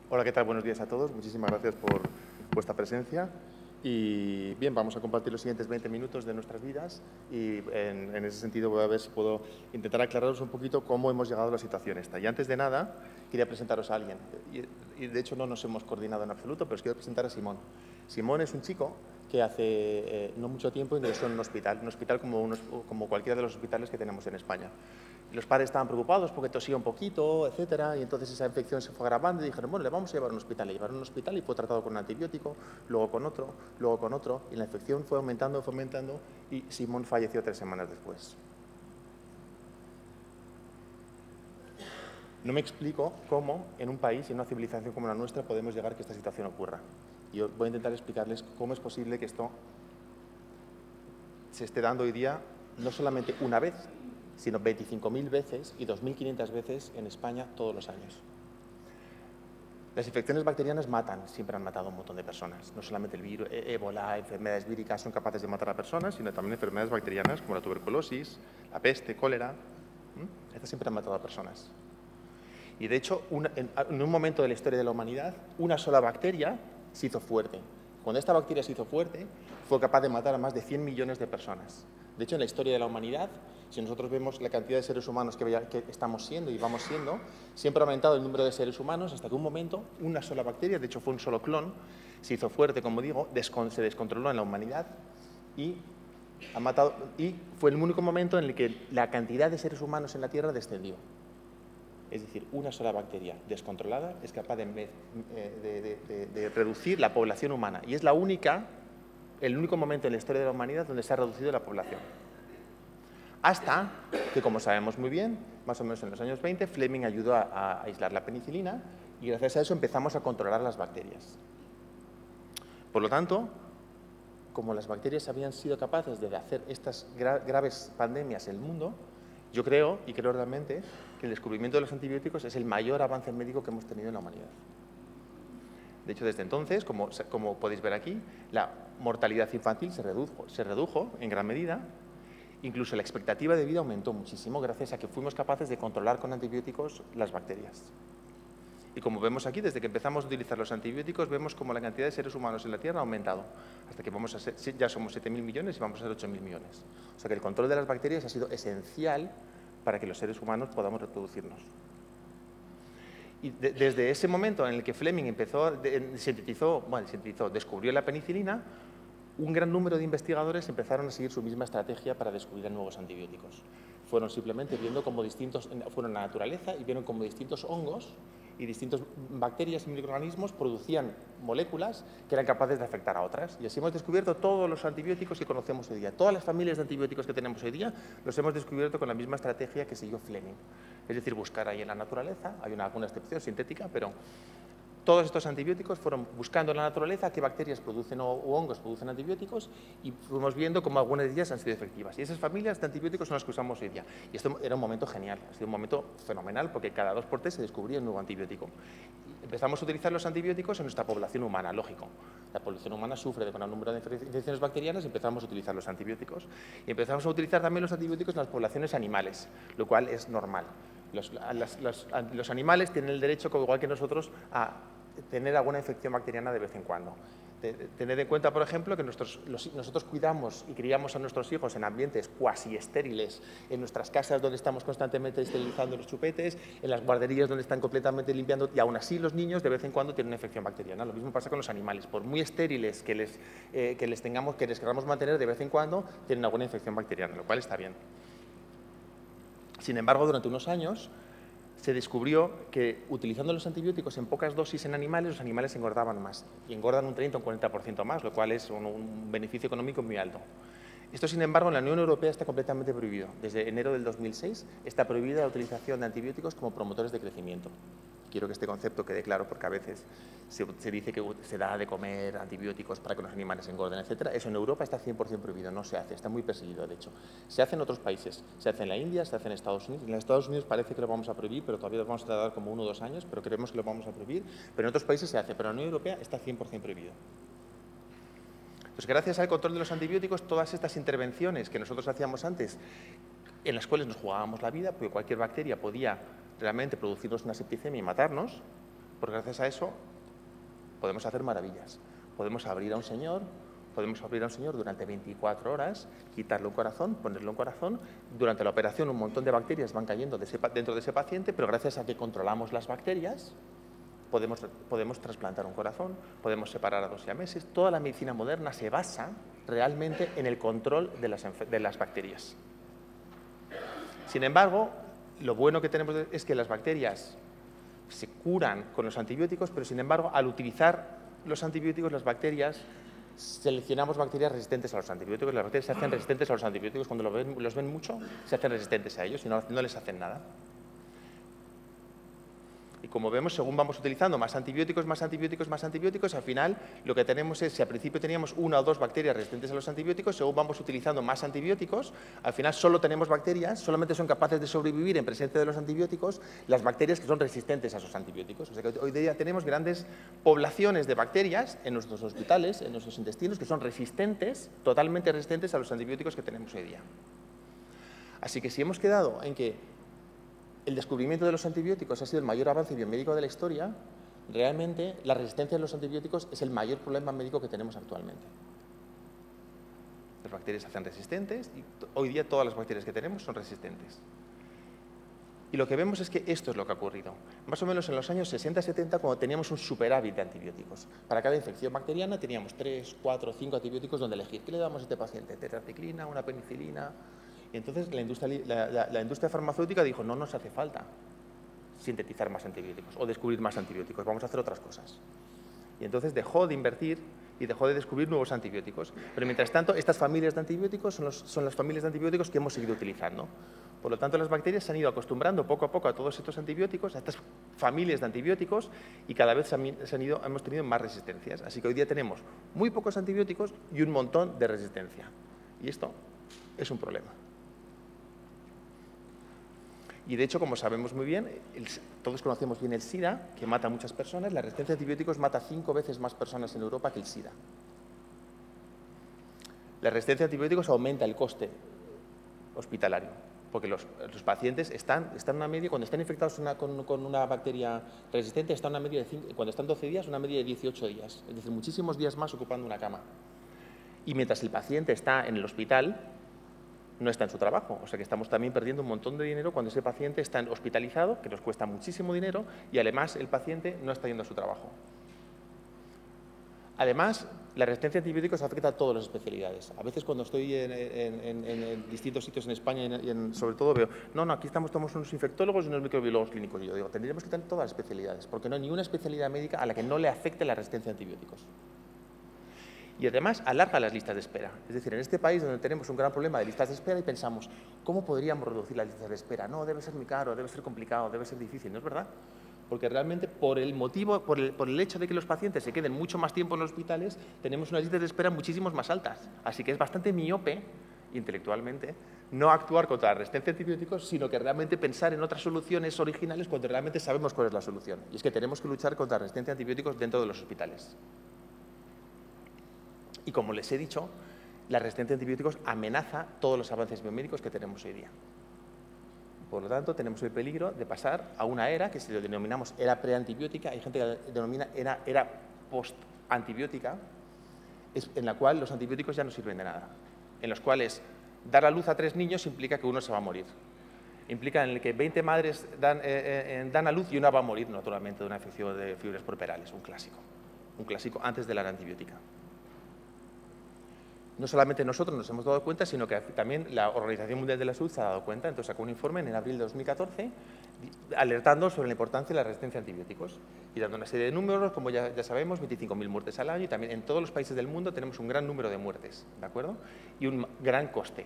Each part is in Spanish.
Hola, ¿qué tal? Buenos días a todos. Muchísimas gracias por vuestra presencia. Y bien, vamos a compartir los siguientes 20 minutos de nuestras vidas y en ese sentido voy a ver si puedo intentar aclararos un poquito cómo hemos llegado a la situación esta. Y antes de nada, quería presentaros a alguien. Y de hecho no nos hemos coordinado en absoluto, pero os quiero presentar a Simón. Simón es un chico que hace no mucho tiempo ingresó en un hospital como cualquiera de los hospitales que tenemos en España. Los padres estaban preocupados porque tosía un poquito, etcétera, y entonces esa infección se fue agravando y dijeron, bueno, le vamos a llevar a un hospital. Le llevaron a un hospital y fue tratado con un antibiótico, luego con otro, y la infección fue aumentando y Simón falleció 3 semanas después. No me explico cómo en un país, en una civilización como la nuestra, podemos llegar a que esta situación ocurra. Y yo voy a intentar explicarles cómo es posible que esto se esté dando hoy día no solamente una vez, sino 25.000 veces y 2.500 veces en España todos los años. Las infecciones bacterianas matan, siempre han matado a un montón de personas. No solamente el virus, ébola, enfermedades víricas son capaces de matar a personas, sino también enfermedades bacterianas como la tuberculosis, la peste, cólera. Estas siempre han matado a personas. Y de hecho, en un momento de la historia de la humanidad, una sola bacteria se hizo fuerte. Cuando esta bacteria se hizo fuerte, fue capaz de matar a más de 100 millones de personas. De hecho, en la historia de la humanidad, si nosotros vemos la cantidad de seres humanos que estamos siendo y vamos siendo, siempre ha aumentado el número de seres humanos hasta que un momento, una sola bacteria, de hecho fue un solo clon, se hizo fuerte, como digo, se descontroló en la humanidad y fue el único momento en el que la cantidad de seres humanos en la Tierra descendió. Es decir, una sola bacteria descontrolada es capaz de reducir la población humana. Y es el único momento en la historia de la humanidad donde se ha reducido la población. Hasta que, como sabemos muy bien, más o menos en los años 20, Fleming ayudó a aislar la penicilina y gracias a eso empezamos a controlar las bacterias. Por lo tanto, como las bacterias habían sido capaces de hacer estas graves pandemias en el mundo, yo creo realmente que el descubrimiento de los antibióticos es el mayor avance médico que hemos tenido en la humanidad. De hecho, desde entonces, como podéis ver aquí, la mortalidad infantil se redujo en gran medida. Incluso la expectativa de vida aumentó muchísimo gracias a que fuimos capaces de controlar con antibióticos las bacterias. Y como vemos aquí, desde que empezamos a utilizar los antibióticos, vemos como la cantidad de seres humanos en la Tierra ha aumentado, hasta que ya somos 7.000 millones y vamos a ser 8.000 millones. O sea que el control de las bacterias ha sido esencial para que los seres humanos podamos reproducirnos. Y desde ese momento en el que Fleming descubrió la penicilina, un gran número de investigadores empezaron a seguir su misma estrategia para descubrir nuevos antibióticos. Fueron simplemente viendo cómo fueron a la naturaleza y vieron cómo distintos hongos y distintas bacterias y microorganismos producían moléculas que eran capaces de afectar a otras. Y así hemos descubierto todos los antibióticos que conocemos hoy día. Todas las familias de antibióticos que tenemos hoy día los hemos descubierto con la misma estrategia que siguió Fleming. Es decir, buscar ahí en la naturaleza, hay alguna excepción sintética, pero todos estos antibióticos fueron buscando en la naturaleza qué bacterias producen o hongos producen antibióticos y fuimos viendo cómo algunas de ellas han sido efectivas. Y esas familias de antibióticos son las que usamos hoy día. Y esto era un momento genial, ha sido un momento fenomenal porque cada 2x3 se descubría un nuevo antibiótico. Y empezamos a utilizar los antibióticos en nuestra población humana, lógico. La población humana sufre de un número de infecciones bacterianas y empezamos a utilizar los antibióticos. Y empezamos a utilizar también los antibióticos en las poblaciones animales, lo cual es normal. Los animales tienen el derecho, igual que nosotros, a tener alguna infección bacteriana de vez en cuando. Tened en cuenta, por ejemplo, que nosotros cuidamos y criamos a nuestros hijos en ambientes cuasi estériles, en nuestras casas donde estamos constantemente esterilizando los chupetes, en las guarderías donde están completamente limpiando, y aún así los niños de vez en cuando tienen una infección bacteriana. Lo mismo pasa con los animales. Por muy estériles que les queramos mantener, de vez en cuando tienen alguna infección bacteriana, lo cual está bien. Sin embargo, durante unos años se descubrió que utilizando los antibióticos en pocas dosis en animales, los animales engordaban más, y engordan un 30 o un 40% más, lo cual es un beneficio económico muy alto. Esto, sin embargo, en la Unión Europea está completamente prohibido. Desde enero del 2006 está prohibida la utilización de antibióticos como promotores de crecimiento. Quiero que este concepto quede claro porque a veces se dice que se da de comer antibióticos para que los animales engorden, etc. Eso en Europa está 100% prohibido, no se hace, está muy perseguido, de hecho. Se hace en otros países, se hace en la India, se hace en Estados Unidos. En Estados Unidos parece que lo vamos a prohibir, pero todavía lo vamos a tardar como 1 o 2 años, pero creemos que lo vamos a prohibir. Pero en otros países se hace, pero en la Unión Europea está 100% prohibido. Pues gracias al control de los antibióticos, todas estas intervenciones que nosotros hacíamos antes, en las cuales nos jugábamos la vida, porque cualquier bacteria podía realmente producirnos una septicemia y matarnos, Porque gracias a eso podemos hacer maravillas. Podemos abrir a un señor durante 24 horas, quitarle un corazón, ponerle un corazón. Durante la operación un montón de bacterias van cayendo dentro de ese paciente, pero gracias a que controlamos las bacterias, podemos trasplantar un corazón, podemos separar a 2 siameses. Toda la medicina moderna se basa realmente en el control de las bacterias. Sin embargo, lo bueno que tenemos es que las bacterias se curan con los antibióticos, pero sin embargo, al utilizar los antibióticos, las bacterias, seleccionamos bacterias resistentes a los antibióticos. Las bacterias se hacen resistentes a los antibióticos cuando los ven mucho, se hacen resistentes a ellos y no les hacen nada. Y como vemos, según vamos utilizando más antibióticos, al final lo que tenemos es, si al principio teníamos 1 o 2 bacterias resistentes a los antibióticos, según vamos utilizando más antibióticos, al final solo tenemos bacterias, solamente son capaces de sobrevivir en presencia de los antibióticos las bacterias que son resistentes a esos antibióticos. O sea que hoy día tenemos grandes poblaciones de bacterias en nuestros hospitales, en nuestros intestinos, que son resistentes, totalmente resistentes a los antibióticos que tenemos hoy día. Así que si hemos quedado en que el descubrimiento de los antibióticos ha sido el mayor avance biomédico de la historia, realmente la resistencia a los antibióticos es el mayor problema médico que tenemos actualmente. Las bacterias se hacen resistentes y hoy día todas las bacterias que tenemos son resistentes. Y lo que vemos es que esto es lo que ha ocurrido. Más o menos en los años 60-70, cuando teníamos un superávit de antibióticos. Para cada infección bacteriana teníamos 3, 4, 5 antibióticos donde elegir. ¿Qué le damos a este paciente? Tetracyclina, una penicilina. Y entonces la industria farmacéutica dijo, no nos hace falta sintetizar más antibióticos o descubrir más antibióticos, vamos a hacer otras cosas. Y entonces dejó de invertir y dejó de descubrir nuevos antibióticos. Pero mientras tanto, estas familias de antibióticos son las familias de antibióticos que hemos seguido utilizando. Por lo tanto, las bacterias se han ido acostumbrando poco a poco a todos estos antibióticos, a estas familias de antibióticos, y cada vez hemos tenido más resistencias. Así que hoy día tenemos muy pocos antibióticos y un montón de resistencia. Y esto es un problema. Y de hecho, como sabemos muy bien, todos conocemos bien el SIDA, que mata a muchas personas. La resistencia a antibióticos mata 5 veces más personas en Europa que el SIDA. La resistencia a antibióticos aumenta el coste hospitalario, porque los pacientes están en una media, cuando están infectados con una bacteria resistente, están una media de cuando están 12 días, una media de 18 días. Es decir, muchísimos días más ocupando una cama. Y mientras el paciente está en el hospital, no está en su trabajo. O sea que estamos también perdiendo un montón de dinero cuando ese paciente está hospitalizado, que nos cuesta muchísimo dinero, y además el paciente no está yendo a su trabajo. Además, la resistencia a antibióticos afecta a todas las especialidades. A veces cuando estoy en distintos sitios en España y sobre todo veo, no, aquí somos unos infectólogos y unos microbiólogos clínicos. Y yo digo, tendríamos que tener todas las especialidades, porque no hay ninguna especialidad médica a la que no le afecte la resistencia a antibióticos. Y además alarga las listas de espera. Es decir, en este país donde tenemos un gran problema de listas de espera y pensamos, ¿cómo podríamos reducir las listas de espera? No, debe ser muy caro, debe ser complicado, debe ser difícil. ¿No es verdad? Porque realmente por el hecho de que los pacientes se queden mucho más tiempo en los hospitales, tenemos unas listas de espera muchísimo más altas. Así que es bastante miope, intelectualmente, no actuar contra la resistencia a antibióticos, sino que realmente pensar en otras soluciones originales cuando realmente sabemos cuál es la solución. Y es que tenemos que luchar contra la resistencia a antibióticos dentro de los hospitales. Y como les he dicho, la resistencia a antibióticos amenaza todos los avances biomédicos que tenemos hoy día. Por lo tanto, tenemos el peligro de pasar a una era que si lo denominamos era preantibiótica, hay gente que denomina era post-antibiótica, en la cual los antibióticos ya no sirven de nada. En los cuales dar a luz a 3 niños implica que uno se va a morir. Implica en el que 20 madres dan a luz y una va a morir, naturalmente, de una infección de fibras puerperales, un clásico. Un clásico antes de la era antibiótica. No solamente nosotros nos hemos dado cuenta, sino que también la Organización Mundial de la Salud se ha dado cuenta. Entonces sacó un informe en abril de 2014 alertando sobre la importancia de la resistencia a antibióticos y dando una serie de números, como ya sabemos, 25.000 muertes al año, y también en todos los países del mundo tenemos un gran número de muertes, ¿de acuerdo? Y un gran coste.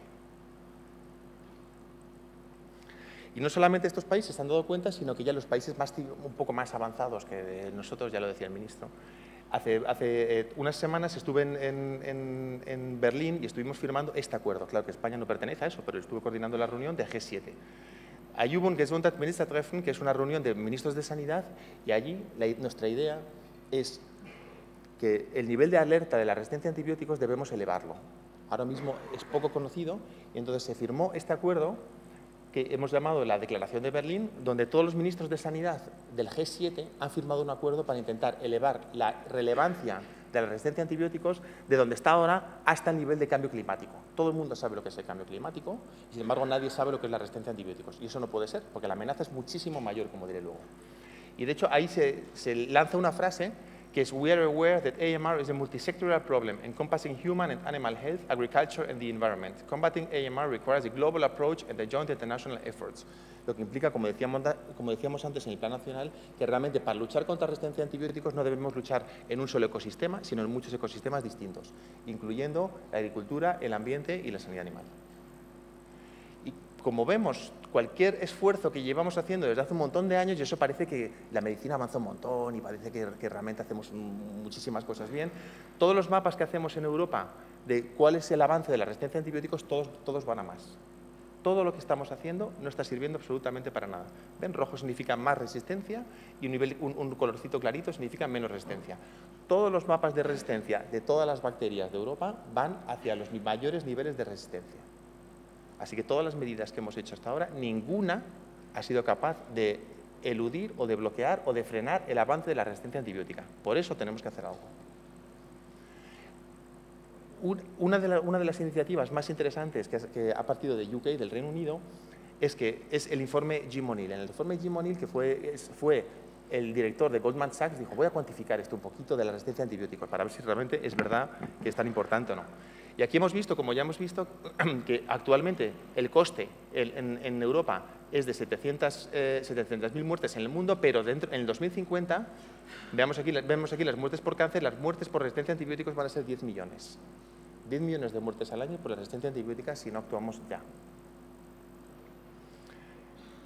Y no solamente estos países se han dado cuenta, sino que ya los países un poco más avanzados que nosotros, ya lo decía el ministro. Hace unas semanas estuve en Berlín y estuvimos firmando este acuerdo. Claro que España no pertenece a eso, pero estuve coordinando la reunión de G7. Allí hubo un Gesundheitsministertreffen, que es una reunión de ministros de sanidad, y allí nuestra idea es que el nivel de alerta de la resistencia a antibióticos debemos elevarlo. Ahora mismo es poco conocido y entonces se firmó este acuerdo que hemos llamado la Declaración de Berlín, donde todos los ministros de Sanidad del G7 han firmado un acuerdo para intentar elevar la relevancia de la resistencia a antibióticos de donde está ahora hasta el nivel de cambio climático. Todo el mundo sabe lo que es el cambio climático y, sin embargo, nadie sabe lo que es la resistencia a antibióticos. Y eso no puede ser, porque la amenaza es muchísimo mayor, como diré luego. Y, de hecho, ahí se lanza una frase que es "We are aware that AMR is a multisectoral problem encompassing human and animal health, agriculture and the environment. Combating AMR requires a global approach and a joint international efforts". Lo que implica, como decíamos antes en el Plan Nacional, que realmente para luchar contra la resistencia a antibióticos no debemos luchar en un solo ecosistema, sino en muchos ecosistemas distintos, incluyendo la agricultura, el ambiente y la sanidad animal. Y como vemos, cualquier esfuerzo que llevamos haciendo desde hace un montón de años, y eso parece que la medicina avanza un montón y parece que realmente hacemos muchísimas cosas bien, todos los mapas que hacemos en Europa de cuál es el avance de la resistencia a antibióticos, todos van a más. Todo lo que estamos haciendo no está sirviendo absolutamente para nada. ¿Ven? Rojo significa más resistencia y un colorcito clarito significa menos resistencia. Todos los mapas de resistencia de todas las bacterias de Europa van hacia los mayores niveles de resistencia. Así que todas las medidas que hemos hecho hasta ahora, ninguna ha sido capaz de eludir o de bloquear o de frenar el avance de la resistencia antibiótica. Por eso tenemos que hacer algo. Una de las iniciativas más interesantes que ha partido de UK, del Reino Unido, es el informe Jim O'Neill. En el informe Jim O'Neill, que fue el director de Goldman Sachs, dijo: voy a cuantificar esto un poquito de la resistencia a antibióticos para ver si realmente es verdad que es tan importante o no. Y aquí hemos visto, como ya hemos visto, que actualmente el coste en Europa es de 700.000 muertes en el mundo, pero en el 2050, vemos aquí las muertes por cáncer, las muertes por resistencia a antibióticos van a ser 10 millones. 10 millones de muertes al año por la resistencia a antibióticos si no actuamos ya.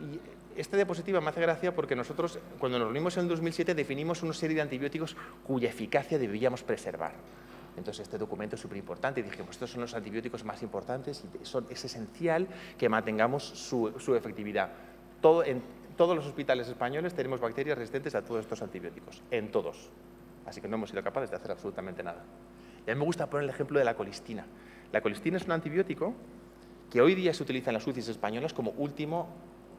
Y esta diapositiva me hace gracia porque nosotros, cuando nos reunimos en el 2007, definimos una serie de antibióticos cuya eficacia debíamos preservar. Entonces, este documento es súper importante y dijimos: estos son los antibióticos más importantes y es esencial que mantengamos su efectividad. En todos los hospitales españoles tenemos bacterias resistentes a todos estos antibióticos, en todos. Así que no hemos sido capaces de hacer absolutamente nada. Y a mí me gusta poner el ejemplo de la colistina. La colistina es un antibiótico que hoy día se utiliza en las UCIs españolas como último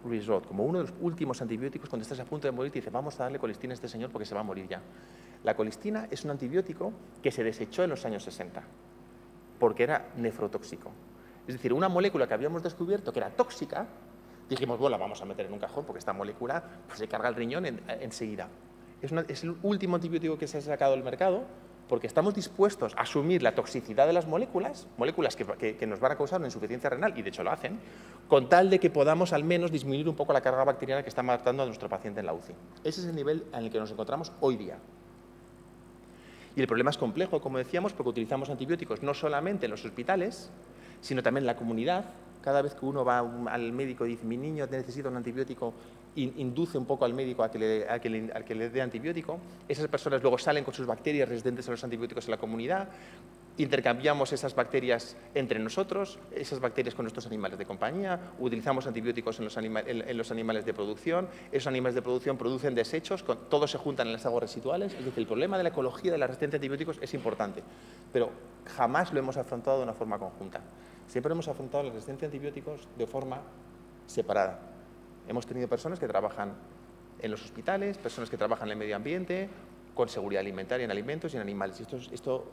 resort, como uno de los últimos antibióticos cuando estás a punto de morir y dices: vamos a darle colistina a este señor porque se va a morir ya. La colistina es un antibiótico que se desechó en los años 60 porque era nefrotóxico. Es decir, una molécula que habíamos descubierto que era tóxica, dijimos: bueno, la vamos a meter en un cajón porque esta molécula se carga el riñón enseguida. Es el último antibiótico que se ha sacado del mercado porque estamos dispuestos a asumir la toxicidad de las moléculas que nos van a causar una insuficiencia renal, y de hecho lo hacen, con tal de que podamos al menos disminuir un poco la carga bacteriana que está matando a nuestro paciente en la UCI. Ese es el nivel en el que nos encontramos hoy día. Y el problema es complejo, como decíamos, porque utilizamos antibióticos no solamente en los hospitales, sino también en la comunidad. Cada vez que uno va al médico y dice: mi niño necesita un antibiótico, induce un poco al médico a que le dé antibiótico. Esas personas luego salen con sus bacterias resistentes a los antibióticos en la comunidad. Intercambiamos esas bacterias entre nosotros, esas bacterias con nuestros animales de compañía, utilizamos antibióticos en los animales de producción, esos animales de producción producen desechos, todos se juntan en las aguas residuales. Es decir, el problema de la ecología de la resistencia a antibióticos es importante, pero jamás lo hemos afrontado de una forma conjunta. Siempre hemos afrontado la resistencia a antibióticos de forma separada. Hemos tenido personas que trabajan en los hospitales, personas que trabajan en el medio ambiente, con seguridad alimentaria en alimentos y en animales. Esto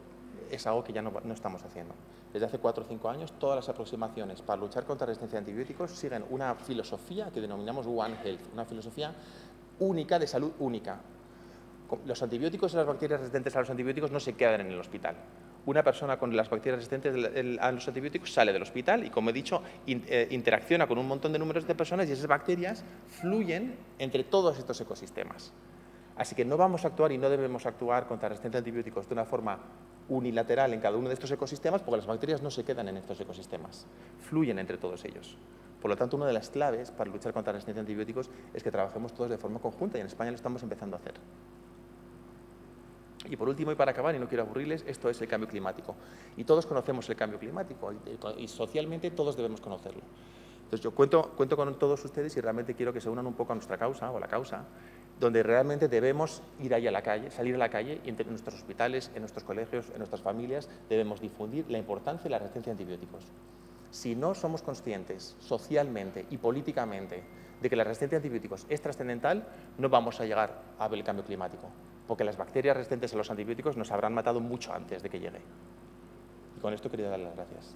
es algo que ya no estamos haciendo. Desde hace 4 o 5 años, todas las aproximaciones para luchar contra la resistencia a antibióticos siguen una filosofía que denominamos One Health, una filosofía única, de salud única. Los antibióticos y las bacterias resistentes a los antibióticos no se quedan en el hospital. Una persona con las bacterias resistentes a los antibióticos sale del hospital y, como he dicho, interacciona con un montón de números de personas, y esas bacterias fluyen entre todos estos ecosistemas. Así que no vamos a actuar y no debemos actuar contra la resistencia a antibióticos de una forma unilateral en cada uno de estos ecosistemas, porque las bacterias no se quedan en estos ecosistemas, fluyen entre todos ellos. Por lo tanto, una de las claves para luchar contra la resistencia a antibióticos es que trabajemos todos de forma conjunta, y en España lo estamos empezando a hacer. Y por último, y para acabar, y no quiero aburrirles, esto es el cambio climático. Y todos conocemos el cambio climático y socialmente todos debemos conocerlo. Entonces yo cuento con todos ustedes y realmente quiero que se unan un poco a nuestra causa, o a la causa, donde realmente debemos ir ahí a la calle, salir a la calle, y en nuestros hospitales, en nuestros colegios, en nuestras familias, debemos difundir la importancia de la resistencia a antibióticos. Si no somos conscientes socialmente y políticamente de que la resistencia a antibióticos es trascendental, no vamos a llegar a ver el cambio climático, porque las bacterias resistentes a los antibióticos nos habrán matado mucho antes de que llegue. Y con esto quería dar las gracias.